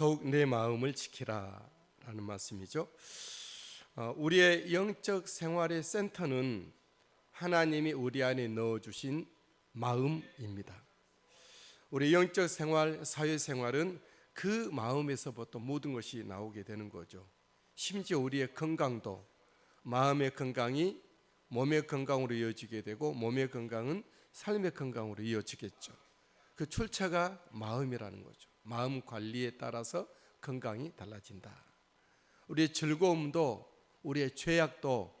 더욱 내 마음을 지키라 라는 말씀이죠. 우리의 영적 생활의 센터는 하나님이 우리 안에 넣어주신 마음입니다. 우리 영적 생활, 사회생활은 그 마음에서부터 모든 것이 나오게 되는 거죠. 심지어 우리의 건강도 마음의 건강이 몸의 건강으로 이어지게 되고 몸의 건강은 삶의 건강으로 이어지겠죠. 그 출처가 마음이라는 거죠. 마음 관리에 따라서 건강이 달라진다. 우리의 즐거움도 우리의 죄악도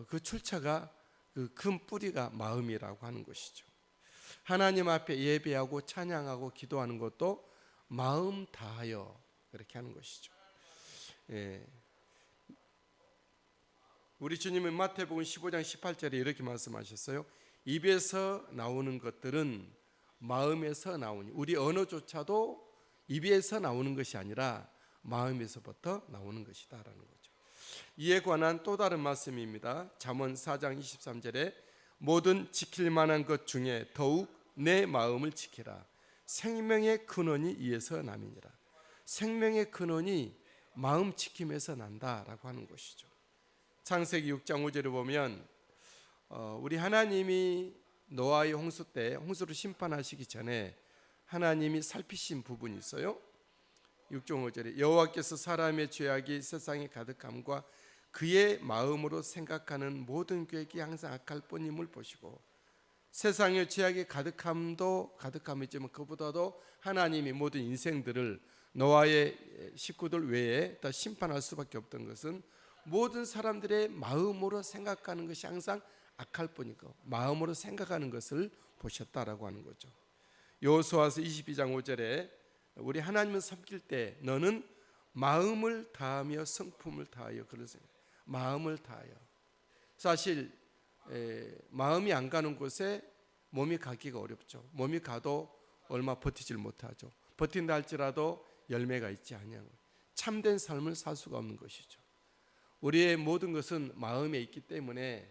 그 출처가 그 큰 뿌리가 마음이라고 하는 것이죠. 하나님 앞에 예배하고 찬양하고 기도하는 것도 마음 다하여 그렇게 하는 것이죠. 우리 주님은 마태복음 15장 18절에 이렇게 말씀하셨어요. 입에서 나오는 것들은 마음에서 나오니, 우리 언어조차도 입에서 나오는 것이 아니라 마음에서부터 나오는 것이다 라는 거죠. 이에 관한 또 다른 말씀입니다. 잠언 4장 23절에 모든 지킬 만한 것 중에 더욱 내 마음을 지키라. 생명의 근원이 이에서 남이니라. 생명의 근원이 마음 지킴에서 난다라고 하는 것이죠. 창세기 6장 5절에 보면 우리 하나님이 노아의 홍수 때 홍수를 심판하시기 전에 하나님이 살피신 부분이 있어요. 6장 5절에 여호와께서 사람의 죄악이 세상에 가득함과 그의 마음으로 생각하는 모든 계획이 항상 악할 뿐임을 보시고, 세상의 죄악이 가득함도 가득함이지만 그보다도 하나님이 모든 인생들을 노아의 식구들 외에 다 심판할 수밖에 없던 것은 모든 사람들의 마음으로 생각하는 것이 항상 악할 뿐이고 마음으로 생각하는 것을 보셨다라고 하는 거죠. 여호수아서 22장 5절에 우리 하나님을 섬길 때 너는 마음을 다하며 성품을 다하여, 그러세요. 마음을 다하여. 사실 마음이 안 가는 곳에 몸이 가기가 어렵죠. 몸이 가도 얼마 버티질 못하죠. 버틴다 할지라도 열매가 있지 아니하고 참된 삶을 살 수가 없는 것이죠. 우리의 모든 것은 마음에 있기 때문에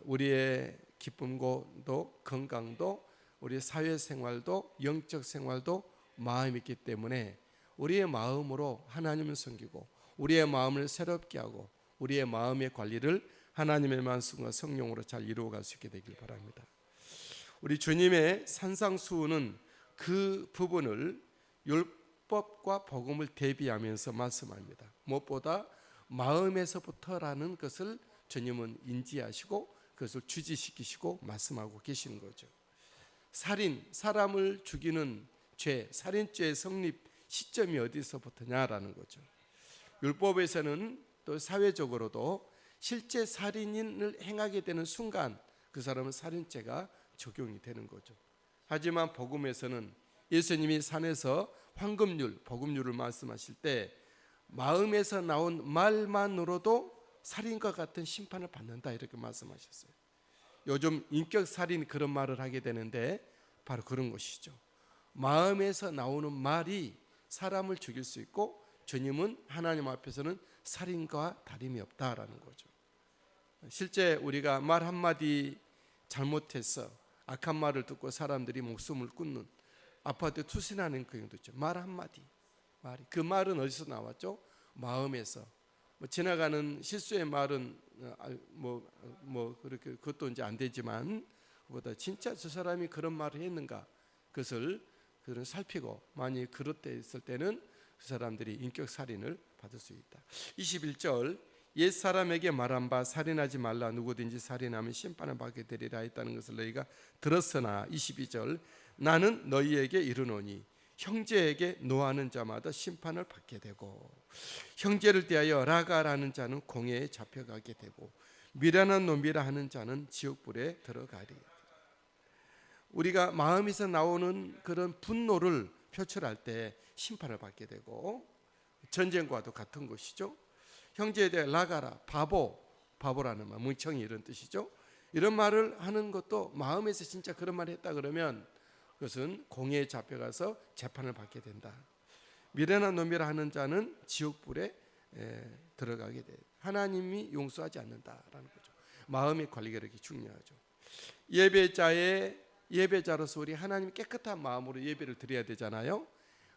우리의 기쁨도 건강도 우리의 사회생활도 영적 생활도 마음이 있기 때문에 우리의 마음으로 하나님을 섬기고 우리의 마음을 새롭게 하고 우리의 마음의 관리를 하나님의 말씀과 성령으로 잘 이루어갈 수 있게 되길 바랍니다. 우리 주님의 산상수훈은 그 부분을 율법과 복음을 대비하면서 말씀합니다. 무엇보다 마음에서부터라는 것을 주님은 인지하시고 그것을 주지시키시고 말씀하고 계시는 거죠. 살인, 사람을 죽이는 죄, 살인죄의 성립 시점이 어디서부터냐라는 거죠. 율법에서는 또 사회적으로도 실제 살인을 행하게 되는 순간 그 사람은 살인죄가 적용이 되는 거죠. 하지만 복음에서는 예수님이 산에서 황금률, 복음률을 말씀하실 때 마음에서 나온 말만으로도 살인과 같은 심판을 받는다 이렇게 말씀하셨어요. 요즘 인격살인 그런 말을 하게 되는데 바로 그런 것이죠. 마음에서 나오는 말이 사람을 죽일 수 있고 주님은 하나님 앞에서는 살인과 다름이 없다라는 거죠. 실제 우리가 말 한마디 잘못해서 악한 말을 듣고 사람들이 목숨을 끊는 아파트 투신하는 그 경우도 있죠. 말 한마디 말이, 그 말은 어디서 나왔죠? 마음에서. 지나가는 실수의 말은 그렇게 그것도 이제 안 되지만 그보다 진짜 저 사람이 그런 말을 했는가 그것을 살피고 만약 그렇댔을 때는 그 사람들이 인격 살인을 받을 수 있다. 21절 옛 사람에게 말한 바 살인하지 말라 누구든지 살인하면 심판을 받게 되리라 했다는 것을 너희가 들었으나 22절 나는 너희에게 이르노니 형제에게 노하는 자마다 심판을 받게 되고 형제를 대하여 라가라는 자는 공회에 잡혀가게 되고 미련한 놈이라 하는 자는 지옥불에 들어가리. 우리가 마음에서 나오는 그런 분노를 표출할 때 심판을 받게 되고 전쟁과도 같은 것이죠. 형제에 대해 라가라, 바보라는 말, 멍청이 이런 뜻이죠. 이런 말을 하는 것도 마음에서 진짜 그런 말을 했다 그러면 그것은 공회에 잡혀가서 재판을 받게 된다. 미련한 놈이라 하는 자는 지옥불에 들어가게 돼. 하나님이 용서하지 않는다라는 거죠. 마음의 관리가 이렇게 중요하죠. 예배자로서 우리 하나님 깨끗한 마음으로 예배를 드려야 되잖아요.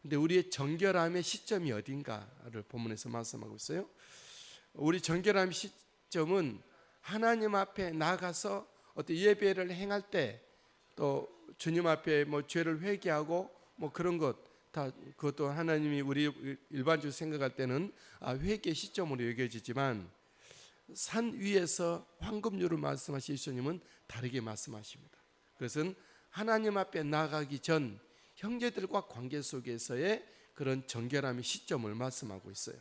근데 우리의 정결함의 시점이 어딘가를 본문에서 말씀하고 있어요. 우리 정결함 시점은 하나님 앞에 나가서 어떤 예배를 행할 때, 또 주님 앞에 뭐 죄를 회개하고 뭐 그런 것 다, 그것도 하나님이 우리 일반적으로 생각할 때는 회개 시점으로 여겨지지만, 산 위에서 황금률을 말씀하신 예수님은 다르게 말씀하십니다. 그것은 하나님 앞에 나가기 전 형제들과 관계 속에서의 그런 정결함의 시점을 말씀하고 있어요.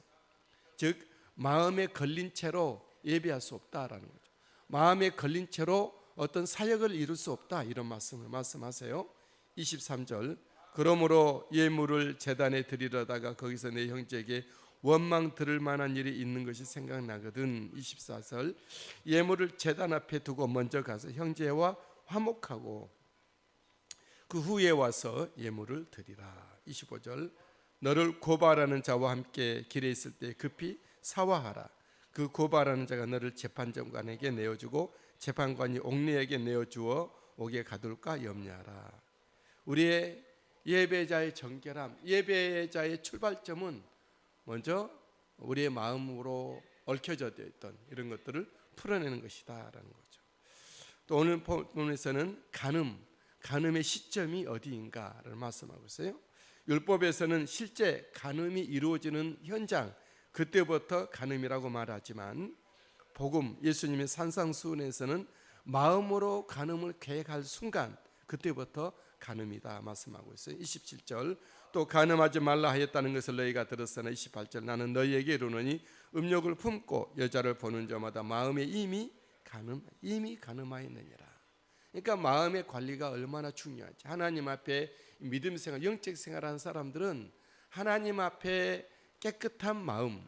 즉 마음에 걸린 채로 예배할 수 없다라는 거죠. 마음에 걸린 채로 어떤 사역을 이룰 수 없다, 이런 말씀을 말씀하세요. 23절, 그러므로 예물을 제단에 드리려다가 거기서 내 형제에게 원망 들을 만한 일이 있는 것이 생각나거든. 24절, 예물을 제단 앞에 두고 먼저 가서 형제와 화목하고 그 후에 와서 예물을 드리라. 25절, 너를 고발하는 자와 함께 길에 있을 때 급히 사화하라. 그 고발하는 자가 너를 재판장관에게 내어주고 재판관이 옥리에게 내어주어 옥에 가둘까 염려하라. 우리의 예배자의 정결함, 예배자의 출발점은 먼저 우리의 마음으로 얽혀져 있던 이런 것들을 풀어내는 것이다라는 거죠. 또 오늘 본문에서는 간음의 시점이 어디인가를 말씀하고 있어요. 율법에서는 실제 간음이 이루어지는 현장, 그때부터 간음이라고 말하지만, 복음 예수님의 산상수훈에서는 마음으로 간음을 계획할 순간, 그때부터 간음이다 말씀하고 있어요. 27절, 또 간음하지 말라 하였다는 것을 너희가 들었으나 28절, 나는 너희에게 이르노니 음욕을 품고 여자를 보는 자마다 마음에 이미 간음하였느니라. 그러니까 마음의 관리가 얼마나 중요하지. 하나님 앞에 믿음 생활, 영적 생활하는 사람들은 하나님 앞에 깨끗한 마음,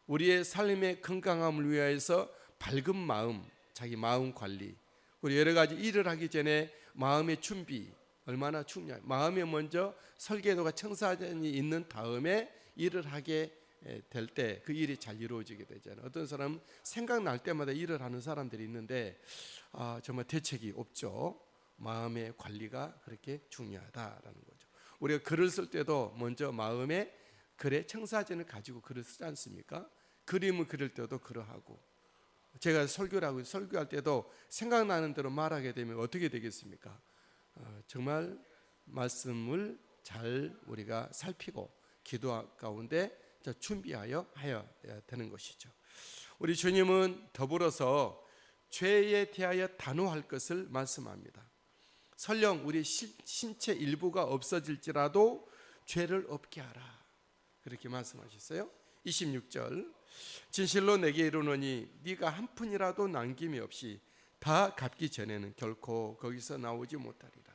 우리의 삶의 건강함을 위하여서 밝은 마음, 자기 마음 관리, 우리 여러 가지 일을 하기 전에 마음의 준비 얼마나 중요해요. 마음에 먼저 설계도가 청사진이 있는 다음에 일을 하게 될 때 그 일이 잘 이루어지게 되잖아요. 어떤 사람은 생각날 때마다 일을 하는 사람들이 있는데 정말 대책이 없죠. 마음의 관리가 그렇게 중요하다라는 거죠. 우리가 글을 쓸 때도 먼저 마음에 글의 청사진을 가지고 글을 쓰지 않습니까? 그림을 그릴 때도 그러하고, 제가 설교할 때도 생각나는 대로 말하게 되면 어떻게 되겠습니까? 정말 말씀을 잘 우리가 살피고 기도 가운데 준비하여 해야 되는 것이죠. 우리 주님은 더불어서 죄에 대하여 단호할 것을 말씀합니다. 설령 우리 신체 일부가 없어질지라도 죄를 없게 하라, 그렇게 말씀하셨어요. 26절, 진실로 내게 이르노니 네가 한 푼이라도 남김이 없이 다 갚기 전에는 결코 거기서 나오지 못하리라.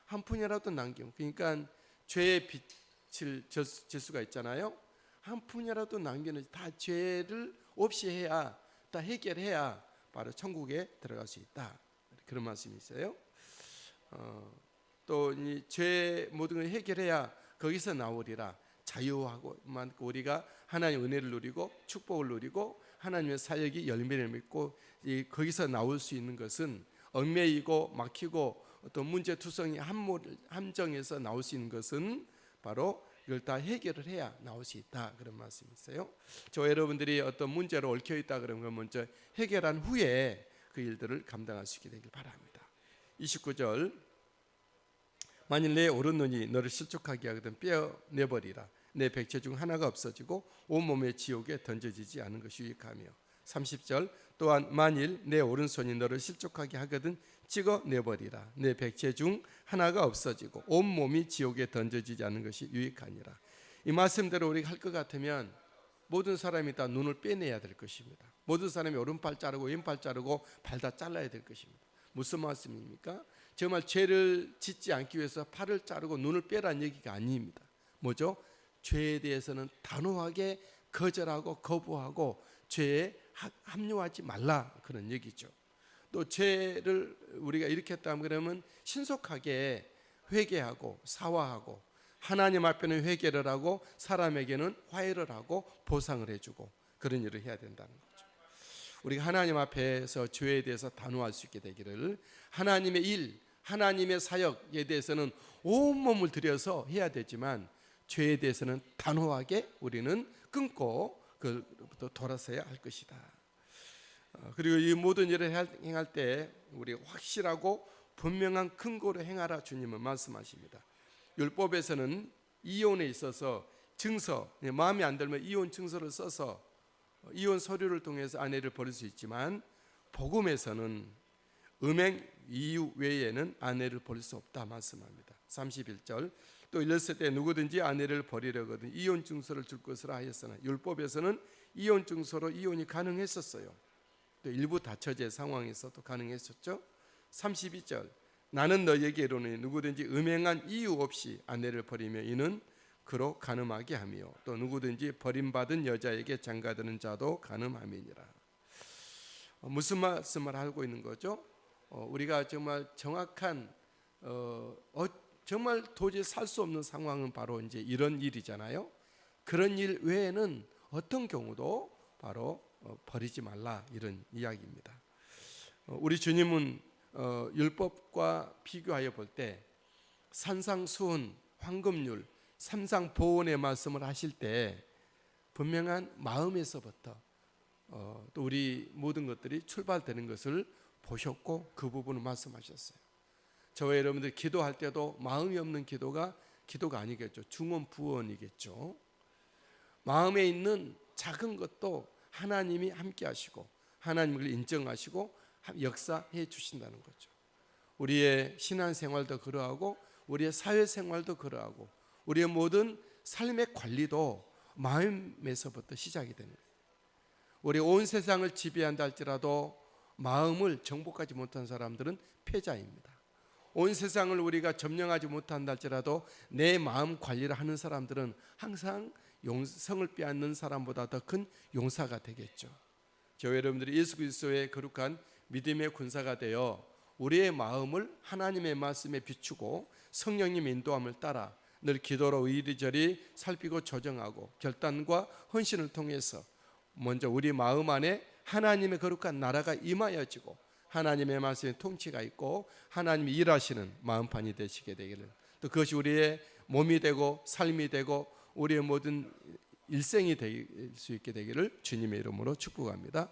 한 푼이라도 남김, 그러니까 죄의 빚을 질 수가 있잖아요. 한 푼이라도 남기는, 다 죄를 없이 해야, 다 해결해야 바로 천국에 들어갈 수 있다, 그런 말씀이 있어요. 또 이 죄 모든 걸 해결해야 거기서 나오리라. 자유하고 우리가 하나님의 은혜를 누리고 축복을 누리고 하나님의 사역이 열매를 맺고 거기서 나올 수 있는 것은, 얽매이고 막히고 어떤 문제투성이 함정에서 나올 수 있는 것은 바로 이걸 다 해결을 해야 나올 수 있다, 그런 말씀이 있어요. 저 여러분들이 어떤 문제로 얽혀 있다 그러면 먼저 해결한 후에 그 일들을 감당할 수 있게 되길 바랍니다. 29절, 만일 내 오른눈이 너를 실족하게 하거든 빼어내버리라. 내 백체 중 하나가 없어지고 온몸의 지옥에 던져지지 않은 것이 유익하며. 30절, 또한 만일 내 오른손이 너를 실족하게 하거든 찍어내버리라. 내 백체 중 하나가 없어지고 온몸이 지옥에 던져지지 않은 것이 유익하니라. 이 말씀대로 우리가 할 것 같으면 모든 사람이 다 눈을 빼내야 될 것입니다. 모든 사람이 오른팔 자르고 왼팔 자르고 발 다 잘라야 될 것입니다. 무슨 말씀입니까? 정말 죄를 짓지 않기 위해서 팔을 자르고 눈을 빼라는 얘기가 아닙니다. 뭐죠? 죄에 대해서는 단호하게 거절하고 거부하고 죄에 합류하지 말라, 그런 얘기죠. 또 죄를 우리가 일으켰다면 그러면 신속하게 회개하고 사과하고 하나님 앞에는 회개를 하고 사람에게는 화해를 하고 보상을 해주고 그런 일을 해야 된다는 거죠. 우리가 하나님 앞에서 죄에 대해서 단호할 수 있게 되기를, 하나님의 일, 하나님의 사역에 대해서는 온몸을 들여서 해야 되지만 죄에 대해서는 단호하게 우리는 끊고 그로부터 돌아서야 할 것이다. 그리고 이 모든 일을 행할 때 우리 확실하고 분명한 근거로 행하라 주님은 말씀하십니다. 율법에서는 이혼에 있어서 증서, 마음에 안 들면 이혼 증서를 써서 이혼 서류를 통해서 아내를 버릴 수 있지만 복음에서는 음행 이유 외에는 아내를 버릴 수 없다 말씀합니다. 31절 또 일렀을 때 누구든지 아내를 버리려거든 이혼 증서를 줄 것으로 하였으나 율법에서는 이혼 증서로 이혼이 가능했었어요. 또 일부 다처제 상황에서도 가능했었죠. 32절 나는 너에게 이르노니 누구든지 음행한 이유 없이 아내를 버리며 이는 그로 간음하게 하며 또 누구든지 버림받은 여자에게 장가드는 자도 간음함이니라. 무슨 말씀을 하고 있는 거죠? 우리가 정말 정확한 정말 도저히 살 수 없는 상황은 바로 이제 이런 일이잖아요. 그런 일 외에는 어떤 경우도 바로 버리지 말라 이런 이야기입니다. 우리 주님은 율법과 비교하여 볼 때 산상수훈, 황금률, 삼상보온의 말씀을 하실 때 분명한 마음에서부터 또 우리 모든 것들이 출발되는 것을 보셨고 그 부분을 말씀하셨어요. 저와 여러분들 기도할 때도 마음이 없는 기도가 아니겠죠. 중언부언이겠죠. 마음에 있는 작은 것도 하나님이 함께 하시고 하나님을 인정하시고 역사해 주신다는 거죠. 우리의 신앙생활도 그러하고 우리의 사회생활도 그러하고 우리의 모든 삶의 관리도 마음에서부터 시작이 되는 거예요. 우리 온 세상을 지배한다 할지라도 마음을 정복하지 못한 사람들은 패자입니다. 온 세상을 우리가 점령하지 못한다 할지라도 내 마음 관리를 하는 사람들은 항상 성을 빼앗는 사람보다 더 큰 용사가 되겠죠. 저 여러분들이 예수 그리스도의 거룩한 믿음의 군사가 되어 우리의 마음을 하나님의 말씀에 비추고 성령님의 인도함을 따라 늘 기도로 이리저리 살피고 조정하고 결단과 헌신을 통해서 먼저 우리 마음 안에 하나님의 거룩한 나라가 임하여지고 하나님의 말씀에 통치가 있고 하나님이 일하시는 마음판이 되시게 되기를, 또 그것이 우리의 몸이 되고 삶이 되고 우리의 모든 일생이 될 수 있게 되기를 주님의 이름으로 축복합니다.